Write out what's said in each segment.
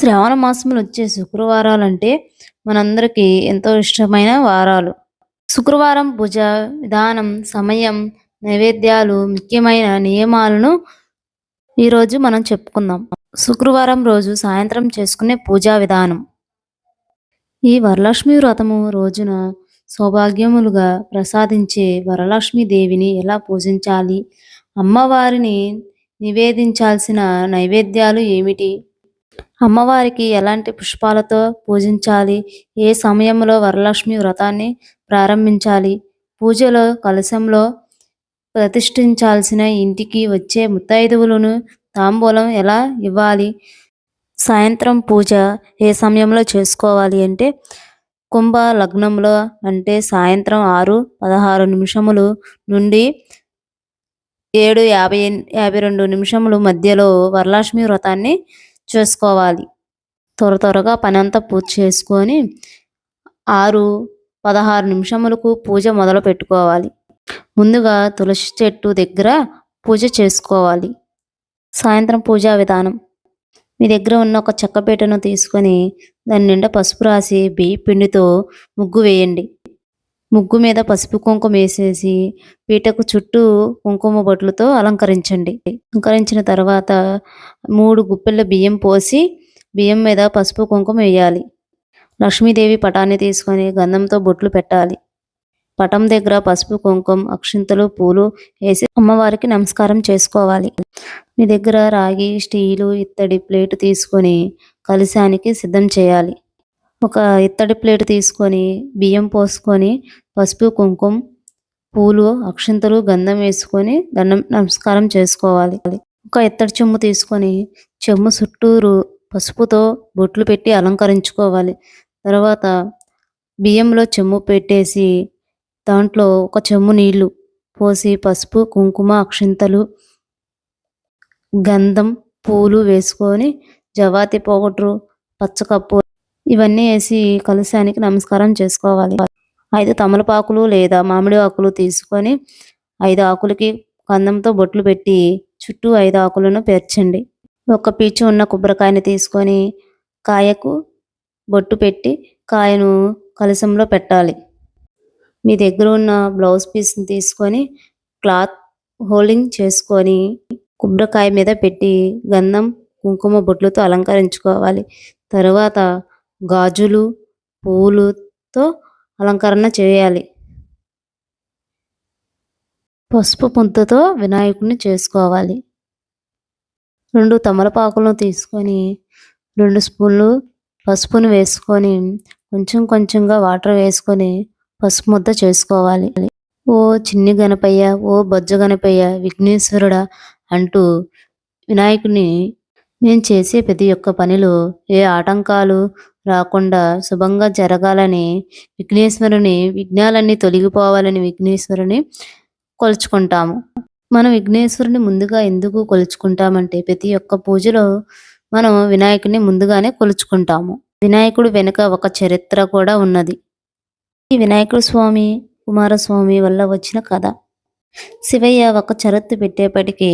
శ్రావణ మాసంలో వచ్చే శుక్రవారాలంటే మనందరికీ ఎంతో ఇష్టమైన వారాలు. శుక్రవారం పూజ విధానం, సమయం, నైవేద్యాలు, ముఖ్యమైన నియమాలను ఈరోజు మనం చెప్పుకుందాం. శుక్రవారం రోజు సాయంత్రం చేసుకునే పూజా విధానం. ఈ వరలక్ష్మి వ్రతము రోజున సౌభాగ్యములుగా ప్రసాదించే వరలక్ష్మి దేవిని ఎలా పూజించాలి? అమ్మవారిని నివేదించాల్సిన నైవేద్యాలు ఏమిటి? అమ్మవారికి ఎలాంటి పుష్పాలతో పూజించాలి? ఏ సమయంలో వరలక్ష్మి వ్రతాన్ని ప్రారంభించాలి? పూజలో కలశంలో ప్రతిష్ఠించాల్సిన ఇంటికి వచ్చే ముత్తైదువులను తాంబూలం ఎలా ఇవ్వాలి? సాయంత్రం పూజ ఏ సమయంలో చేసుకోవాలి అంటే కుంభ లగ్నంలో అంటే సాయంత్రం 6:16 నుండి 7:52 మధ్యలో వరలక్ష్మి వ్రతాన్ని చేసుకోవాలి. త్వరగా పనంతా పూర్తి చేసుకొని 6:16 పూజ మొదలు పెట్టుకోవాలి. ముందుగా తులసి చెట్టు దగ్గర పూజ చేసుకోవాలి. సాయంత్రం పూజా విధానం. మీ దగ్గర ఉన్న ఒక చెక్కపీటను తీసుకొని దాని నిండా పసుపు రాసి బియ్య పిండితో ముగ్గు వేయండి. ముగ్గు మీద పసుపు కుంకుమ వేసేసి పీటకు చుట్టూ కుంకుమ బొట్లతో అలంకరించండి. అలంకరించిన తర్వాత 3 గుప్పెళ్ళ బియ్యం పోసి బియ్యం మీద పసుపు కుంకుమ వేయాలి. లక్ష్మీదేవి పటాన్ని తీసుకొని గంధంతో బొట్లు పెట్టాలి. పటం దగ్గర పసుపు కుంకుమ, అక్షింతలు, పూలు వేసి అమ్మవారికి నమస్కారం చేసుకోవాలి. మీ దగ్గర రాగి, స్టీలు, ఇత్తడి ప్లేటు తీసుకొని కలశానికి సిద్ధం చేయాలి. ఒక ఇత్తడి ప్లేటు తీసుకొని బియ్యం పోసుకొని పసుపు కుంకుమ, పూలు, అక్షింతలు, గంధం వేసుకొని నమస్కారం చేసుకోవాలి. ఒక ఇత్తడి చెంబు తీసుకొని చెంబు చుట్టూరు పసుపుతో బొట్లు పెట్టి అలంకరించుకోవాలి. తర్వాత బియ్యంలో చెంబు పెట్టేసి దాంట్లో ఒక చెంబు నీళ్లు పోసి పసుపు, కుంకుమ, అక్షింతలు, గంధం, పూలు వేసుకొని జవాతి పౌడరు, పచ్చకప్పు ఇవన్నీ వేసి కలశానికి నమస్కారం చేసుకోవాలి. 5 తమలపాకులు లేదా మామిడి ఆకులు తీసుకొని 5 ఆకులకి గంధంతో బొట్లు పెట్టి చుట్టూ 5 ఆకులను పేర్చండి. ఒక పీచు ఉన్న కొబ్బరికాయని తీసుకొని కాయకు బొట్టు పెట్టి కాయను కలశంలో పెట్టాలి. మీ దగ్గర ఉన్న బ్లౌజ్ పీస్ని తీసుకొని క్లాత్ హోల్డింగ్ చేసుకొని కొబ్బరికాయ మీద పెట్టి గంధం, కుంకుమ బొట్లతో అలంకరించుకోవాలి. తర్వాత గాజులు, పూలుతో అలంకరణ చేయాలి. పసుపు ముద్దతో వినాయకుడిని చేసుకోవాలి. 2 తమలపాకులను తీసుకొని 2 స్పూన్లు పసుపును వేసుకొని కొంచెంగా వాటర్ వేసుకొని పసుపు ముద్ద చేసుకోవాలి. ఓ చిన్ని గణపయ్య, ఓ బొజ్జ గణపయ్య, విఘ్నేశ్వరుడా అంటూ వినాయకుడిని నేను చేసే ప్రతి ఒక్క పనిలో ఏ ఆటంకాలు రాకుండా శుభంగా జరగాలని విఘ్నేశ్వరుని విఘ్నాలన్నీ తొలగిపోవాలని విఘ్నేశ్వరుని కొలుచుకుంటాము. మనం విఘ్నేశ్వరుని ముందుగా ఎందుకు కొలుచుకుంటామంటే ప్రతి ఒక్క పూజలో మనం వినాయకుడిని ముందుగానే కొలుచుకుంటాము. వినాయకుడు వెనుక ఒక చరిత్ర కూడా ఉన్నది. ఈ వినాయకుడు స్వామి కుమారస్వామి వల్ల వచ్చిన కథ. శివయ్య ఒక షరతు పెట్టేపటికి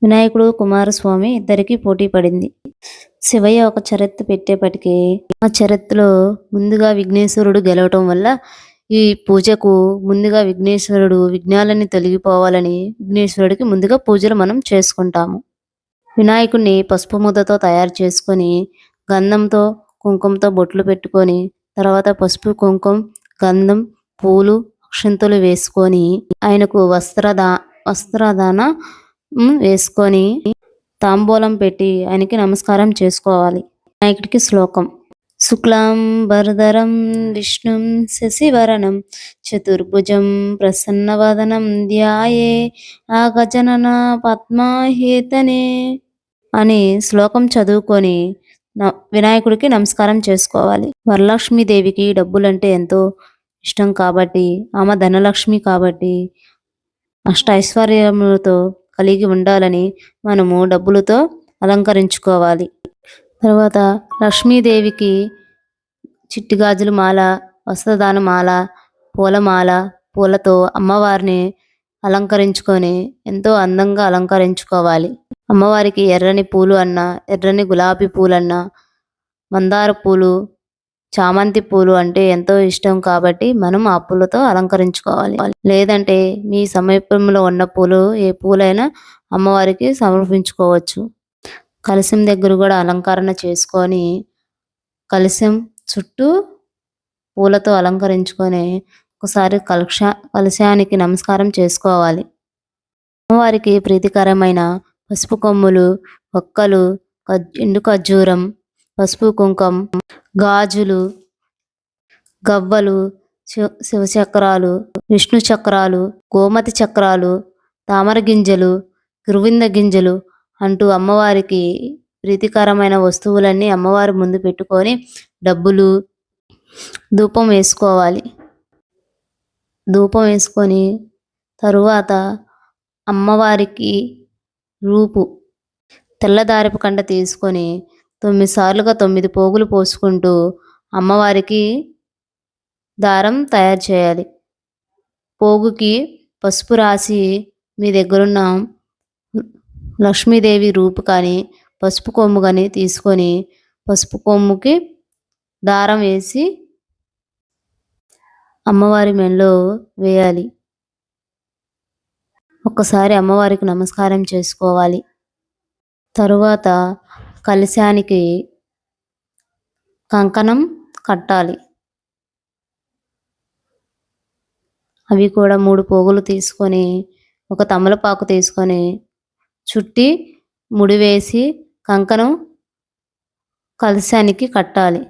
వినాయకుడు కుమారస్వామి ఇద్దరికి పోటీ పడింది. శివయ్య ఒక షరతు పెట్టేపటికి ఆ షరతులో ముందుగా విఘ్నేశ్వరుడు గెలవటం వల్ల ఈ పూజకు ముందుగా విఘ్నేశ్వరుడు విఘ్నాలన్నీ తొలగిపోవాలని విఘ్నేశ్వరుడికి ముందుగా పూజలు మనం చేసుకుంటాము. వినాయకుడిని పసుపు ముద్దతో తయారు చేసుకొని గంధంతో కుంకుమతో బొట్లు పెట్టుకొని తర్వాత పసుపు, కుంకుమ, గంధం, పూలు, అక్షింతలు వేసుకొని ఆయనకు వస్త్రదాన వేసుకొని తాంబూలం పెట్టి ఆయనకి నమస్కారం చేసుకోవాలి. వినాయకుడికి శ్లోకం. శుక్లాంబరధరం విష్ణుం శశివరణం చతుర్భుజం ప్రసన్నవదనం ధ్యాయే ఆ గజనన పద్మాహేతనే అని శ్లోకం చదువుకొని వినాయకుడికి నమస్కారం చేసుకోవాలి. వరలక్ష్మీదేవికి డబ్బులంటే ఎంతో ఇష్టం కాబట్టి ఆమె ధనలక్ష్మి కాబట్టి అష్టైశ్వర్యములతో కలిగి ఉండాలని మనము డబ్బులతో అలంకరించుకోవాలి. తర్వాత లక్ష్మీదేవికి చిట్టి గాజుల మాల, వస్త్రదాన మాల, పూలమాల, పూలతో అమ్మవారిని అలంకరించుకొని ఎంతో అందంగా అలంకరించుకోవాలి. అమ్మవారికి ఎర్రని పూలు అన్నా, ఎర్రని గులాబీ పూలన్నా, మందార పూలు, చామంతి పూలు అంటే ఎంతో ఇష్టం కాబట్టి మనం ఆ పూలతో అలంకరించుకోవాలి. లేదంటే మీ సమీపంలో ఉన్న పూలు ఏ పూలైనా అమ్మవారికి సమర్పించుకోవచ్చు. కలశం దగ్గర కూడా అలంకరణ చేసుకొని కలశం చుట్టూ పూలతో అలంకరించుకొని ఒకసారి కలశానికి నమస్కారం చేసుకోవాలి. అమ్మవారికి ప్రీతికరమైన పసుపు కొమ్ములు, ఒక్కలు, ఎండు ఖర్జూరం, పసుపు కుంకం, గాజులు, గవ్వలు, శివచక్రాలు, విష్ణు చక్రాలు, గోమతి చక్రాలు, తామర గింజలు, గురువింద గింజలు అంటూ అమ్మవారికి ప్రీతికరమైన వస్తువులన్నీ అమ్మవారి ముందు పెట్టుకొని డబ్బులు, ధూపం వేసుకోవాలి. ధూపం వేసుకొని తరువాత అమ్మవారికి తెల్లదారపు కండ తీసుకొని 9 సార్లుగా 9 పోగులు పోసుకుంటూ అమ్మవారికి దారం తయారు చేయాలి. పోగుకి పసుపు రాసి మీ దగ్గరున్న లక్ష్మీదేవి రూపు కానీ పసుపు కొమ్ము కానీ తీసుకొని పసుపు కొమ్ముకి దారం వేసి అమ్మవారి మెడలో వేయాలి. ఒక్కసారి అమ్మవారికి నమస్కారం చేసుకోవాలి. తరువాత కలశానికి కంకణం కట్టాలి. అవి కూడా 3 పోగులు తీసుకొని ఒక తమలపాకు తీసుకొని చుట్టి ముడివేసి కంకణం కలశానికి కట్టాలి.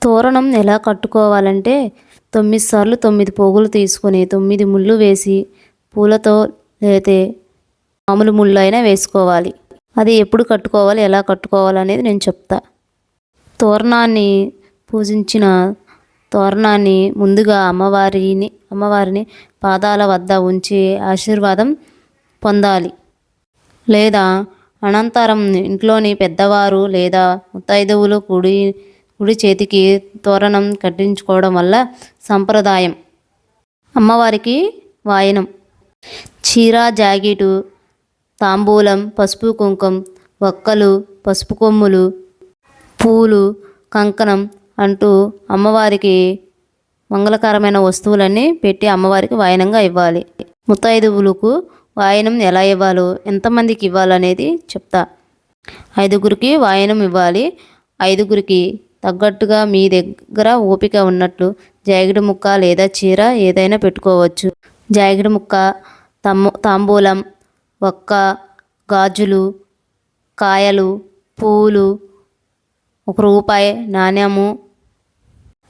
తోరణం ఎలా కట్టుకోవాలంటే 9 సార్లు 9 పోగులు తీసుకొని 9 ముళ్ళు వేసి పూలతో లేతే మామూలు ముళ్ళు అయినా వేసుకోవాలి. అది ఎప్పుడు కట్టుకోవాలి, ఎలా కట్టుకోవాలి అనేది నేను చెప్తా. పూజించిన తోరణాన్ని ముందుగా అమ్మవారిని పాదాల వద్ద ఉంచి ఆశీర్వాదం పొందాలి. లేదా అనంతరం ఇంట్లోని పెద్దవారు లేదా ముత్తైదువులు కుడి చేతికి తోరణం కట్టించుకోవడం వల్ల సంప్రదాయం. అమ్మవారికి వాయనం చీర, జాకెటు, తాంబూలం, పసుపు కుంకం, వక్కలు, పసుపు కొమ్ములు, పూలు, కంకణం అంటూ అమ్మవారికి మంగళకరమైన వస్తువులన్నీ పెట్టి అమ్మవారికి వాయనంగా ఇవ్వాలి. ముత్తైదువులకు వాయనం ఎలా ఇవ్వాలో, ఎంతమందికి ఇవ్వాలనేది చెప్తా. 5గురికి వాయనం ఇవ్వాలి. 5గురికి తగ్గట్టుగా మీ దగ్గర ఓపిక ఉన్నట్లు జాకెట్ ముక్క లేదా చీర ఏదైనా పెట్టుకోవచ్చు. జాకెట్ ముక్క, తాంబూలం, ఒక్క, గాజులు, కాయలు, పూలు, 1 రూపాయి నాణ్యము,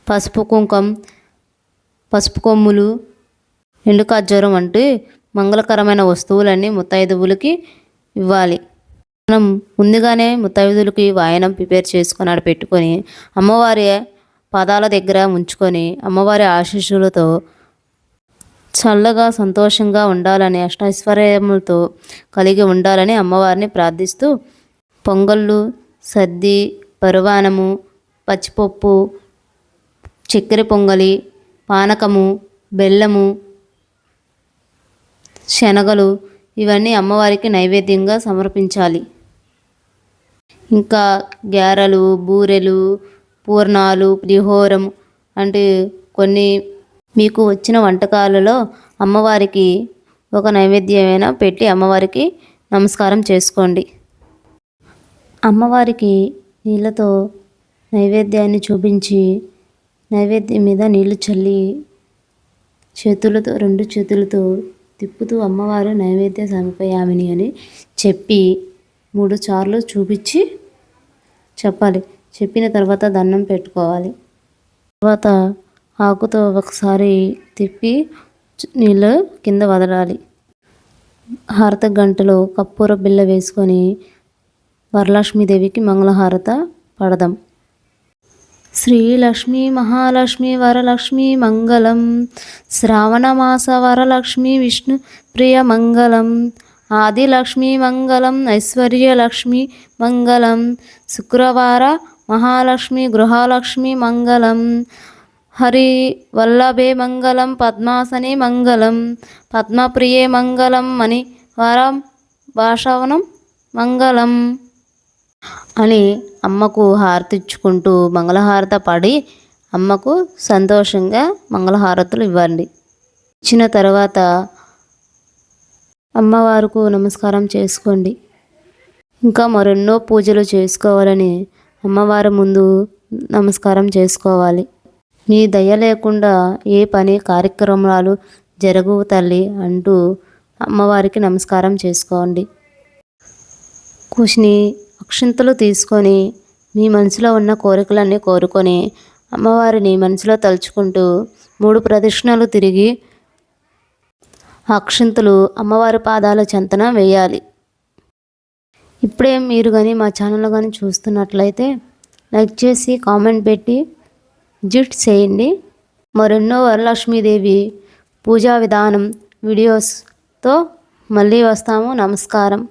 పసుపు కుంకం, పసుపు కొమ్ములు, ఎండు ఖర్జూరం వంటి మంగళకరమైన వస్తువులన్నీ ముత్తైదువులకి ఇవ్వాలి. మనం ముందుగానే ముత్తైదువులకి వాయనం ప్రిపేర్ చేసుకొని ఆడ పెట్టుకొని అమ్మవారి పాదాల దగ్గర ఉంచుకొని అమ్మవారి ఆశీస్సులతో చల్లగా సంతోషంగా ఉండాలని, అష్టైశ్వర్యములతో కలిగి ఉండాలని అమ్మవారిని ప్రార్థిస్తూ పొంగళ్ళు, సద్ది, పరవానము, పచ్చిపప్పు, చక్కెర పొంగలి, పానకము, బెల్లము, శనగలు ఇవన్నీ అమ్మవారికి నైవేద్యంగా సమర్పించాలి. ఇంకా గారెలు, బూరెలు, పూర్ణాలు, పులిహోరం అంటే కొన్ని మీకు వచ్చిన వంటకాలలో అమ్మవారికి ఒక నైవేద్యమైనా పెట్టి అమ్మవారికి నమస్కారం చేసుకోండి. అమ్మవారికి నీళ్ళతో నైవేద్యాన్ని చూపించి నైవేద్యం మీద నీళ్లు చల్లి చేతులతో 2 చేతులతో తిప్పుతూ అమ్మవారు నైవేద్య సమర్పయామిని అని చెప్పి 3 సార్లు చూపించి చెప్పాలి. చెప్పిన తర్వాత దండం పెట్టుకోవాలి. తర్వాత ఆకుతో ఒకసారి తిప్పి నీళ్ళు కింద వదలాలి. హారత గంటలో కర్పూర బిళ్ళ వేసుకొని వరలక్ష్మీదేవికి మంగళహారత పడదాం. శ్రీలక్ష్మీ మహాలక్ష్మి వరలక్ష్మి మంగళం. శ్రావణమాస వరలక్ష్మి విష్ణు ప్రియ మంగళం. ఆదిలక్ష్మి మంగళం. ఐశ్వర్యలక్ష్మి మంగళం. శుక్రవార మహాలక్ష్మి గృహలక్ష్మి మంగళం. హరి వల్లభే మంగళం. పద్మాసనే మంగళం. పద్మప్రియే మంగళం. మణి వరం భాషవనం మంగళం. అని అమ్మకు హారతి ఇచ్చుకుంటూ మంగళహారత పడి అమ్మకు సంతోషంగా మంగళహారతులు ఇవ్వండి. ఇచ్చిన తర్వాత అమ్మవారికి నమస్కారం చేసుకోండి. ఇంకా మరెన్నో పూజలు చేసుకోవాలని అమ్మవారి ముందు నమస్కారం చేసుకోవాలి. మీ దయ లేకుండా ఏ పని కార్యక్రమాలు జరగవు తల్లి అంటూ అమ్మవారికి నమస్కారం చేసుకోండి. కూర్చుని అక్షింతలు తీసుకొని మీ మనసులో ఉన్న కోరికలన్నీ కోరుకొని అమ్మవారిని మనసులో తలుచుకుంటూ 3 ప్రదక్షిణలు తిరిగి అక్షింతలు అమ్మవారి పాదాల చెంతన వేయాలి. ఇప్పుడే మీరు కానీ మా ఛానల్ కానీ చూస్తున్నట్లయితే లైక్ చేసి కామెంట్ పెట్టి విజిట్ చేయండి. మరెన్నో వరలక్ష్మీదేవి పూజా విధానం వీడియోస్తో మళ్ళీ వస్తాము. నమస్కారం.